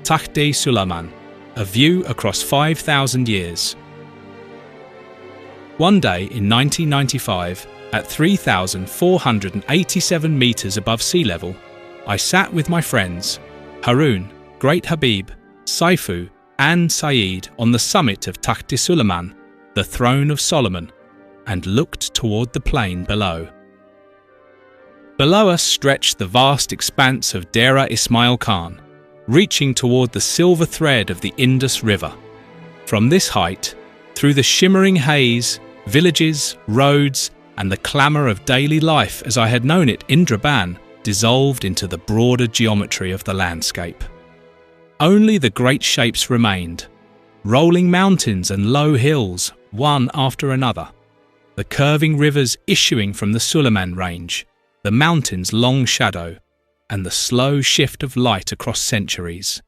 Takht-e-Sulaiman, a view across 5,000 years. One day in 1995, at 3,487 metres above sea level, I sat with my friends, Haroon, Great Habib, Saifu and Saeed on the summit of Takht-e-Sulaiman, the throne of Solomon, and looked toward the plain below. Below us stretched the vast expanse of Dera Ismail Khan, reaching toward the silver thread of the Indus River. From this height, through the shimmering haze, villages, roads, and the clamour of daily life as I had known it in Damaan dissolved into the broader geometry of the landscape. Only the great shapes remained, rolling mountains and low hills, one after another, the curving rivers issuing from the Sulaiman Range, the mountain's long shadow, and the slow shift of light across centuries.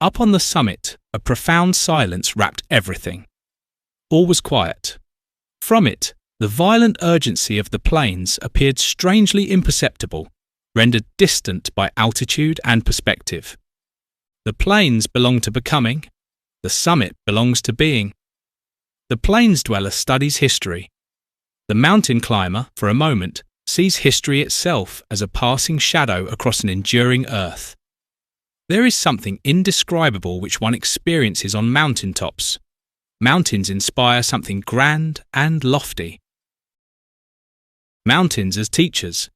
Up on the summit, a profound silence wrapped everything. All was quiet. From it, the violent urgency of the plains appeared strangely imperceptible, rendered distant by altitude and perspective. The plains belong to becoming, the summit belongs to being. The plains dweller studies history. The mountain climber, for a moment, sees history itself as a passing shadow across an enduring earth. There is something indescribable which one experiences on mountain tops. Mountains inspire something grand and lofty. Mountains as teachers.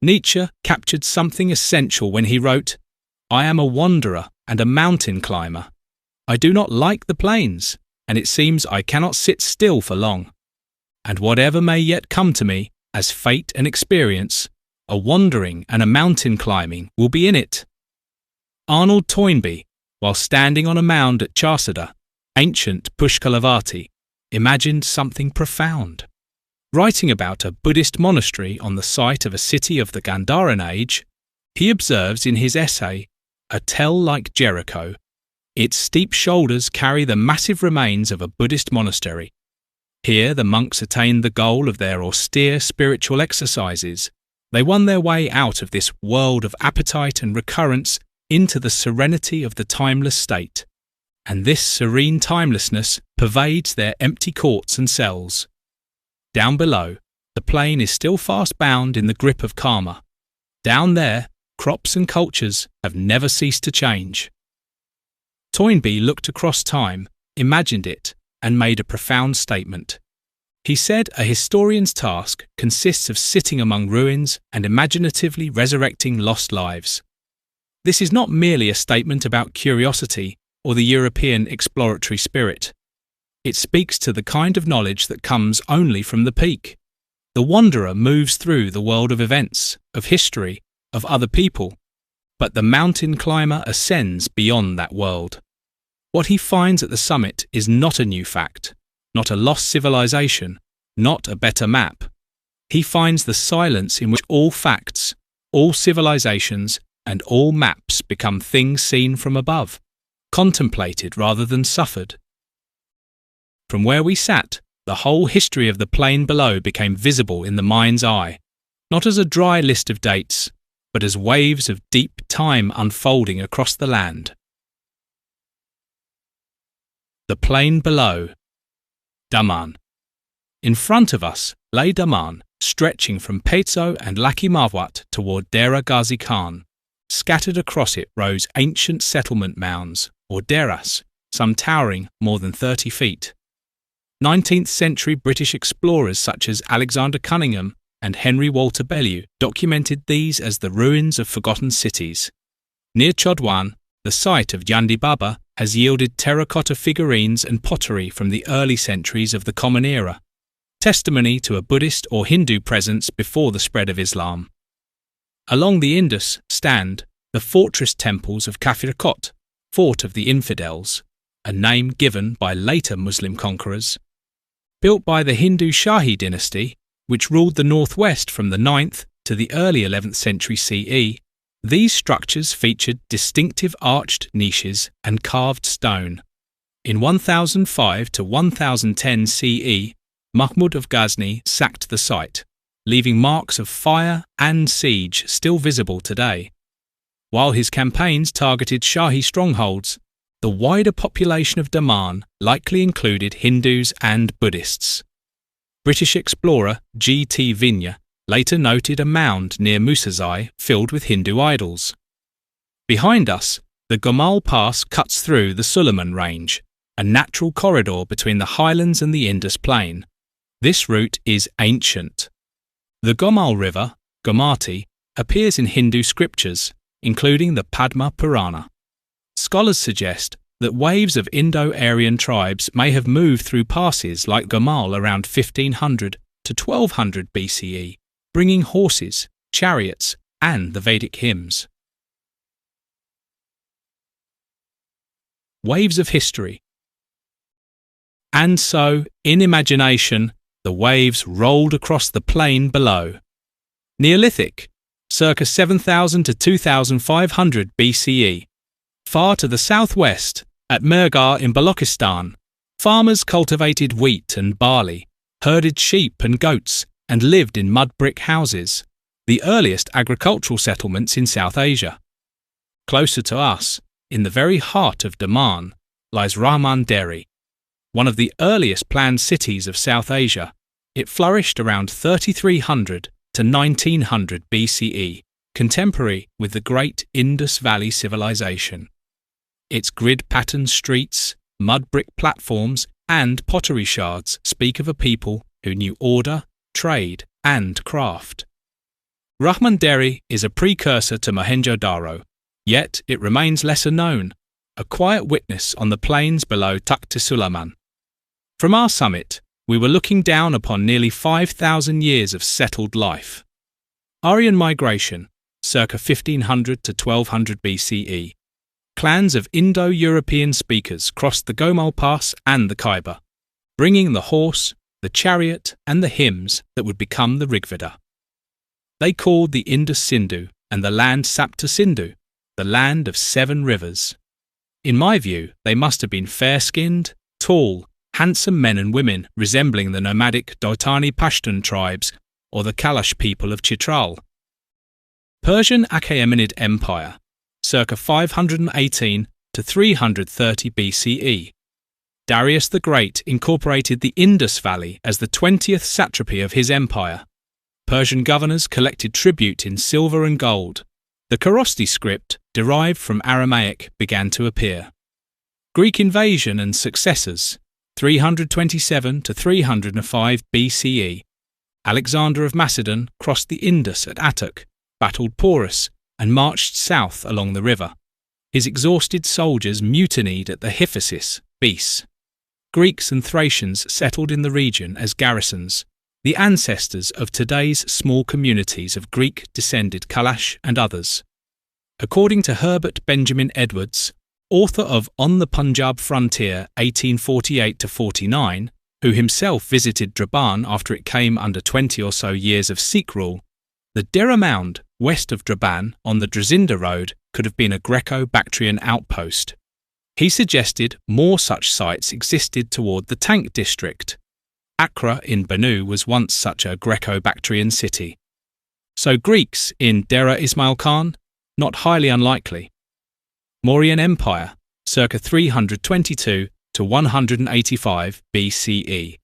Nietzsche captured something essential when he wrote, "I am a wanderer and a mountain climber. I do not like the plains, and it seems I cannot sit still for long. And whatever may yet come to me, as fate and experience, a wandering and a mountain climbing will be in it." Arnold Toynbee, while standing on a mound at Charsada, ancient Pushkalavati, imagined something profound. Writing about a Buddhist monastery on the site of a city of the Gandharan age, he observes in his essay, "A tell like Jericho, its steep shoulders carry the massive remains of a Buddhist monastery. Here the monks attained the goal of their austere spiritual exercises. They won their way out of this world of appetite and recurrence into the serenity of the timeless state. And this serene timelessness pervades their empty courts and cells. Down below, the plain is still fast bound in the grip of karma. Down there, crops and cultures have never ceased to change." Toynbee looked across time, imagined it, and made a profound statement. He said a historian's task consists of sitting among ruins and imaginatively resurrecting lost lives. This is not merely a statement about curiosity or the European exploratory spirit. It speaks to the kind of knowledge that comes only from the peak. The wanderer moves through the world of events, of history, of other people, but the mountain climber ascends beyond that world. What he finds at the summit is not a new fact, not a lost civilization, not a better map. He finds the silence in which all facts, all civilizations, and all maps become things seen from above, contemplated rather than suffered. From where we sat, the whole history of the plain below became visible in the mind's eye, not as a dry list of dates, but as waves of deep time unfolding across the land. The plain below. Damaan. In front of us lay Damaan, stretching from Petso and Laki Mawat toward Dera Ghazi Khan. Scattered across it rose ancient settlement mounds, or Dheras, some towering more than 30 feet. 19th century British explorers such as Alexander Cunningham and Henry Walter Bellew documented these as the ruins of forgotten cities. Near Chodwan, the site of Yandi Baba has yielded terracotta figurines and pottery from the early centuries of the Common Era, testimony to a Buddhist or Hindu presence before the spread of Islam. Along the Indus stand the fortress temples of Kafir Kot, Fort of the Infidels, a name given by later Muslim conquerors. Built by the Hindu Shahi dynasty, which ruled the northwest from the 9th to the early 11th century CE, these structures featured distinctive arched niches and carved stone. In 1005 to 1010 CE, Mahmud of Ghazni sacked the site, leaving marks of fire and siege still visible today. While his campaigns targeted Shahi strongholds, the wider population of Damaan likely included Hindus and Buddhists. British explorer G.T. Vinya later noted a mound near Musazai filled with Hindu idols. Behind us, the Gomal Pass cuts through the Sulaiman Range, a natural corridor between the highlands and the Indus Plain. This route is ancient. The Gomal River, Gomati, appears in Hindu scriptures, including the Padma Purana. Scholars suggest that waves of Indo-Aryan tribes may have moved through passes like Gomal around 1500 to 1200 BCE, bringing horses, chariots, and the Vedic hymns. Waves of history. And so, in imagination, the waves rolled across the plain below. Neolithic, circa 7000 to 2500 BCE. Far to the southwest, at Mehrgarh in Balochistan, farmers cultivated wheat and barley, herded sheep and goats, and lived in mud brick houses, the earliest agricultural settlements in South Asia. Closer to us, in the very heart of Damaan, lies Rahman Dheri, one of the earliest planned cities of South Asia. It flourished around 3300 to 1900 BCE, contemporary with the great Indus Valley civilization. Its grid-patterned streets, mud brick platforms, and pottery shards speak of a people who knew order, trade, and craft. Rahman Dheri is a precursor to Mohenjo-Daro, yet it remains lesser known, a quiet witness on the plains below Takht-e-Sulaiman. From our summit, we were looking down upon nearly 5,000 years of settled life. Aryan migration, circa 1500 to 1200 BCE. Clans of Indo-European speakers crossed the Gomal Pass and the Khyber, bringing the horse, the chariot, and the hymns that would become the Rigveda. They called the Indus Sindhu and the land Sapta Sindhu, the land of 7 rivers. In my view, they must have been fair-skinned, tall, handsome men and women resembling the nomadic Dotani Pashtun tribes or the Kalash people of Chitral. Persian Achaemenid Empire, circa 518 to 330 BCE. Darius the Great incorporated the Indus Valley as the 20th satrapy of his empire. Persian governors collected tribute in silver and gold. The Kharosthi script, derived from Aramaic, began to appear. Greek invasion and successors, 327 to 305 BCE. Alexander of Macedon crossed the Indus at Attock, battled Porus, and marched south along the river. His exhausted soldiers mutinied at the Hyphasis, Bes. Greeks and Thracians settled in the region as garrisons, the ancestors of today's small communities of Greek-descended Kalash and others. According to Herbert Benjamin Edwards, author of On the Punjab Frontier 1848-49, who himself visited Damaan after it came under 20 or so years of Sikh rule, the Dera mound west of Damaan on the Drazinda road could have been a Greco-Bactrian outpost. He suggested more such sites existed toward the Tank district. Accra in Benue was once such a Greco-Bactrian city. So Greeks in Dera Ismail Khan? Not highly unlikely. Mauryan Empire, circa 322 to 185 BCE.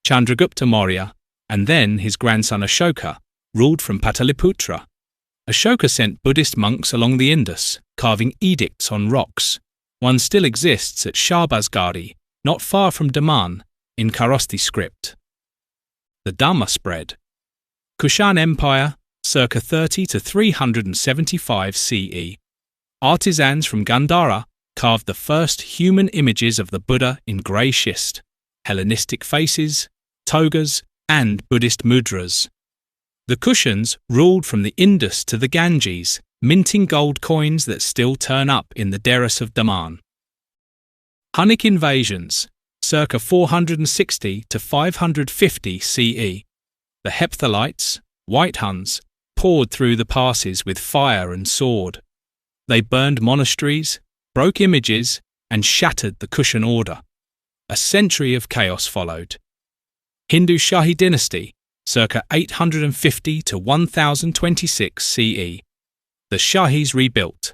Chandragupta Maurya, and then his grandson Ashoka, ruled from Pataliputra. Ashoka sent Buddhist monks along the Indus, carving edicts on rocks. One still exists at Shahbazgari, not far from Damaan, in Kharosthi script. The Dhamma spread. Kushan Empire, circa 30 to 375 CE. Artisans from Gandhara carved the first human images of the Buddha in grey schist, Hellenistic faces, togas, and Buddhist mudras. The Kushans ruled from the Indus to the Ganges, minting gold coins that still turn up in the Dheras of Damaan. Hunnic invasions, circa 460 to 550 CE. The Hephthalites, White Huns, poured through the passes with fire and sword. They burned monasteries, broke images, and shattered the Kushan order. A century of chaos followed. Hindu Shahi dynasty, circa 850 to 1026 CE. the Shahis rebuilt.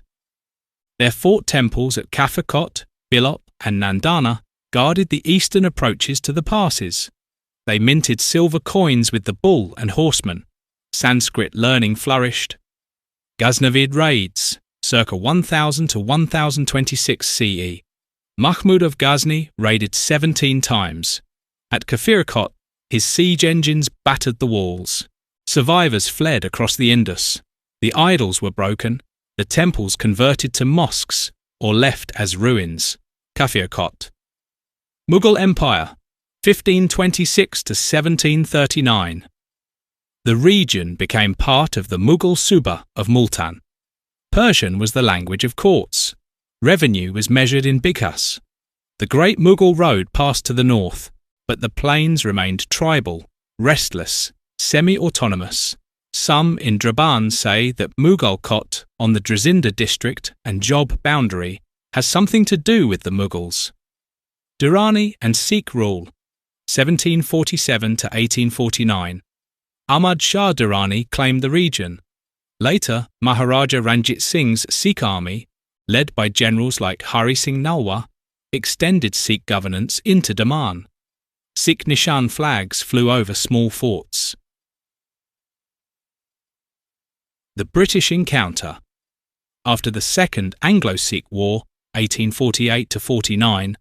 Their fort temples at Kafir Kot, Bilop, and Nandana guarded the eastern approaches to the passes. They minted silver coins with the bull and horsemen. Sanskrit learning flourished. Ghaznavid raids, circa 1000 to 1026 CE. Mahmud of Ghazni raided 17 times. At Kafir Kot, his siege engines battered the walls. Survivors fled across the Indus. The idols were broken, the temples converted to mosques or left as ruins. Kafir Kot. Mughal Empire, 1526 to 1739. The region became part of the Mughal Suba of Multan. Persian was the language of courts. Revenue was measured in bighas. The Great Mughal Road passed to the north, but the plains remained tribal, restless, semi-autonomous. Some in Damaan say that Mughal Kot on the Drazinda district and Job boundary has something to do with the Mughals. Durrani and Sikh rule, 1747 to 1849. Ahmad Shah Durrani claimed the region. Later, Maharaja Ranjit Singh's Sikh army, led by generals like Hari Singh Nalwa, extended Sikh governance into Damaan. Sikh Nishan flags flew over small forts. The British encounter. After the Second Anglo-Sikh War, 1848–49,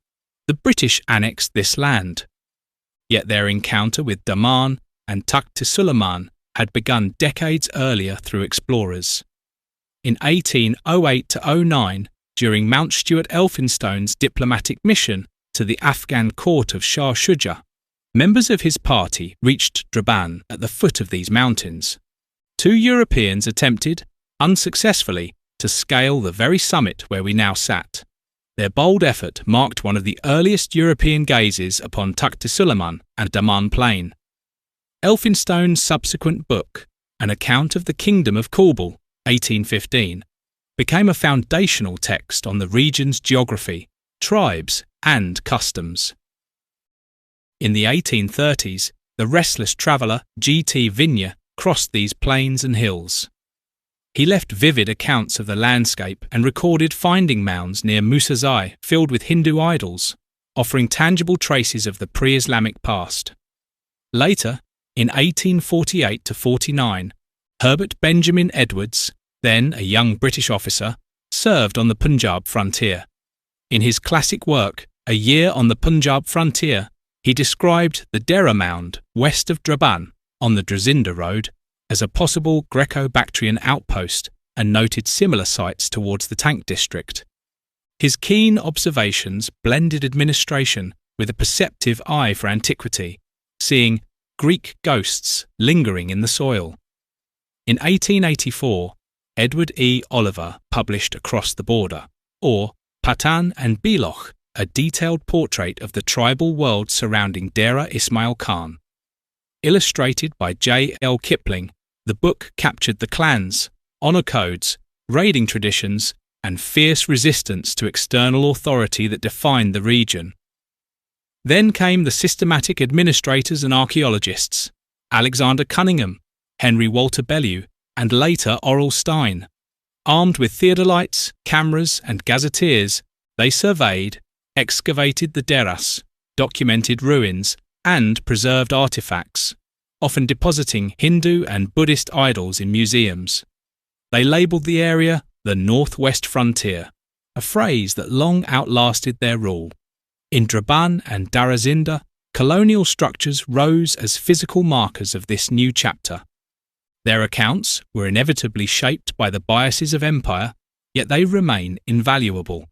the British annexed this land. Yet their encounter with Damaan and Takht-e-Sulaiman had begun decades earlier through explorers. In 1808–09, during Mount Stuart Elphinstone's diplomatic mission to the Afghan court of Shah Shuja, members of his party reached Damaan at the foot of these mountains. 2 Europeans attempted, unsuccessfully, to scale the very summit where we now sat. Their bold effort marked one of the earliest European gazes upon Takht-e-Sulaiman and Damaan Plain. Elphinstone's subsequent book, An Account of the Kingdom of Kabul, 1815, became a foundational text on the region's geography, tribes, and customs. In the 1830s, the restless traveller G.T. Vinya crossed these plains and hills. He left vivid accounts of the landscape and recorded finding mounds near Musazai filled with Hindu idols, offering tangible traces of the pre-Islamic past. Later, in 1848–49, Herbert Benjamin Edwards, then a young British officer, served on the Punjab frontier. In his classic work, A Year on the Punjab Frontier, he described the Dera mound west of Damaan on the Drazinda Road as a possible Greco-Bactrian outpost and noted similar sites towards the Tank district. His keen observations blended administration with a perceptive eye for antiquity, seeing Greek ghosts lingering in the soil. In 1884, Edward E. Oliver published Across the Border, or Patan and Biloch, a detailed portrait of the tribal world surrounding Dera Ismail Khan. Illustrated by J. L. Kipling, the book captured the clans, honour codes, raiding traditions, and fierce resistance to external authority that defined the region. Then came the systematic administrators and archaeologists, Alexander Cunningham, Henry Walter Bellew, and later Oral Stein. Armed with theodolites, cameras, and gazetteers, they surveyed, excavated the Dheras, documented ruins, and preserved artifacts, often depositing Hindu and Buddhist idols in museums. They labelled the area the Northwest Frontier, a phrase that long outlasted their rule. In Damaan and Drazinda, colonial structures rose as physical markers of this new chapter. Their accounts were inevitably shaped by the biases of empire, yet they remain invaluable.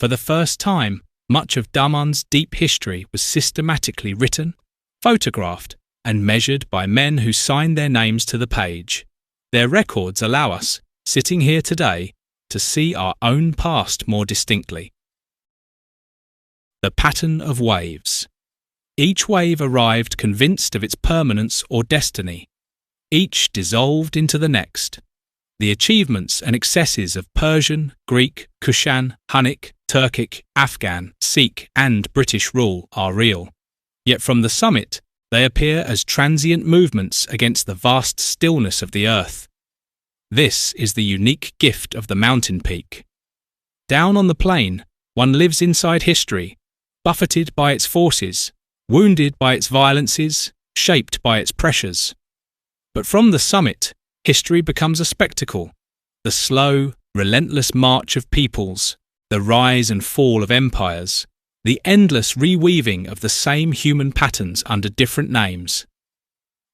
For the first time, much of Damaan's deep history was systematically written, photographed, and measured by men who signed their names to the page. Their records allow us, sitting here today, to see our own past more distinctly. The pattern of waves. Each wave arrived convinced of its permanence or destiny. Each dissolved into the next. The achievements and excesses of Persian, Greek, Kushan, Hunnic, Turkic, Afghan, Sikh, and British rule are real. Yet from the summit, they appear as transient movements against the vast stillness of the earth. This is the unique gift of the mountain peak. Down on the plain, one lives inside history, buffeted by its forces, wounded by its violences, shaped by its pressures. But from the summit, history becomes a spectacle, the slow, relentless march of peoples, the rise and fall of empires, the endless reweaving of the same human patterns under different names.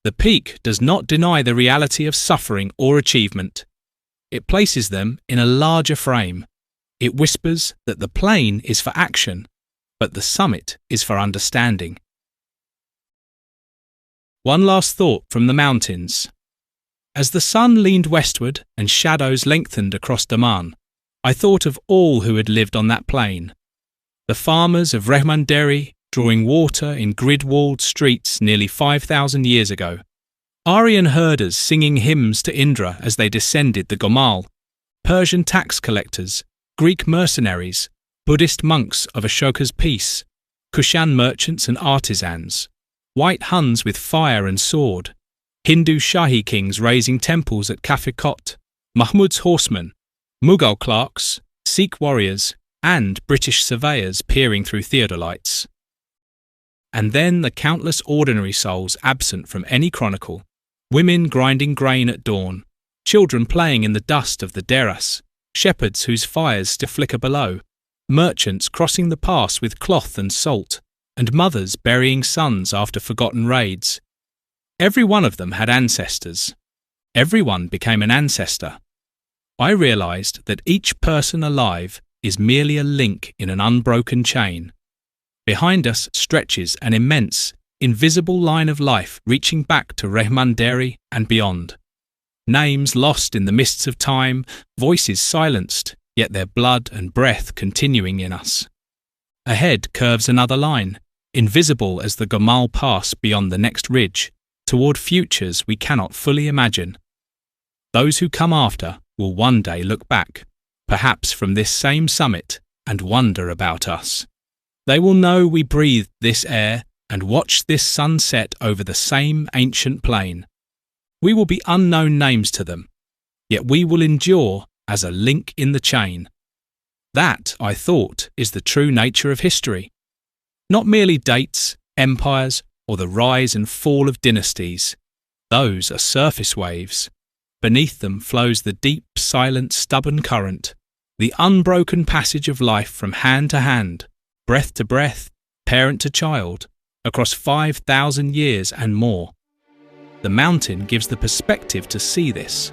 The peak does not deny the reality of suffering or achievement. It places them in a larger frame. It whispers that the plain is for action, but the summit is for understanding. One last thought from the mountains. As the sun leaned westward and shadows lengthened across Damaan, I thought of all who had lived on that plain. The farmers of Rahman Dheri, drawing water in grid-walled streets nearly 5,000 years ago. Aryan herders singing hymns to Indra as they descended the Gomal. Persian tax collectors, Greek mercenaries, Buddhist monks of Ashoka's peace, Kushan merchants and artisans, white Huns with fire and sword, Hindu Shahi kings raising temples at Kafir Kot, Mahmud's horsemen, Mughal clerks, Sikh warriors, and British surveyors peering through theodolites. And then the countless ordinary souls absent from any chronicle, women grinding grain at dawn, children playing in the dust of the Dheras, shepherds whose fires still flicker below, merchants crossing the pass with cloth and salt, and mothers burying sons after forgotten raids. Every one of them had ancestors. Everyone became an ancestor. I realized that each person alive is merely a link in an unbroken chain. Behind us stretches an immense, invisible line of life reaching back to Rahman Dheri and beyond. Names lost in the mists of time, voices silenced, yet their blood and breath continuing in us. Ahead curves another line, invisible as the Gomal Pass beyond the next ridge, toward futures we cannot fully imagine. Those who come after will one day look back, perhaps from this same summit, and wonder about us. They will know we breathed this air and watched this sun set over the same ancient plain. We will be unknown names to them, yet we will endure as a link in the chain. That, I thought, is the true nature of history. Not merely dates, empires, or the rise and fall of dynasties. Those are surface waves. Beneath them flows the deep, silent, stubborn current, the unbroken passage of life from hand to hand, breath to breath, parent to child, across 5,000 years and more. The mountain gives the perspective to see this.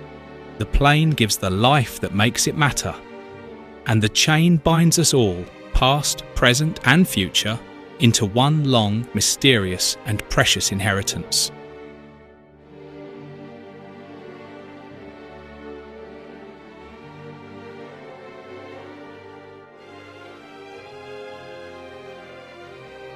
The plain gives the life that makes it matter. And the chain binds us all, past, present and future, into one long, mysterious and precious inheritance.